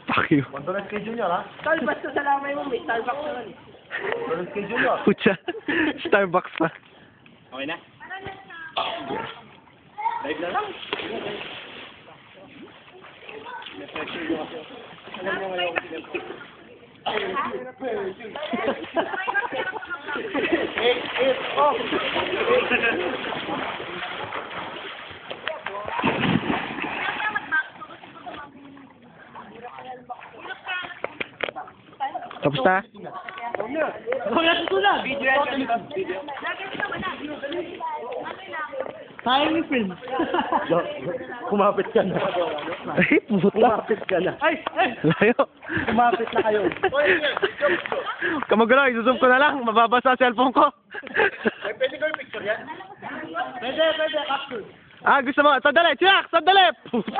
Fuck you. Condolences kay Junior, ha? Tol, basta sa lamay mo, may Starbucks na rin. Condolences kay Junior. Pucha. Starbucks pa. Okay na? Live na lang. Alam mo ngayon. Tapos na? Sayang yung film. Kumapit ka na. Ay, puta. Kumapit ka na. Ay! Layo. Kumapit na kayo. Kamagalaw, isusum ko na lang. Mababasa sa cellphone ko. Pwede ko yung picture yan? Pwede, capture. Gusto mo? Sandali! Chirak! Sandali! Puta.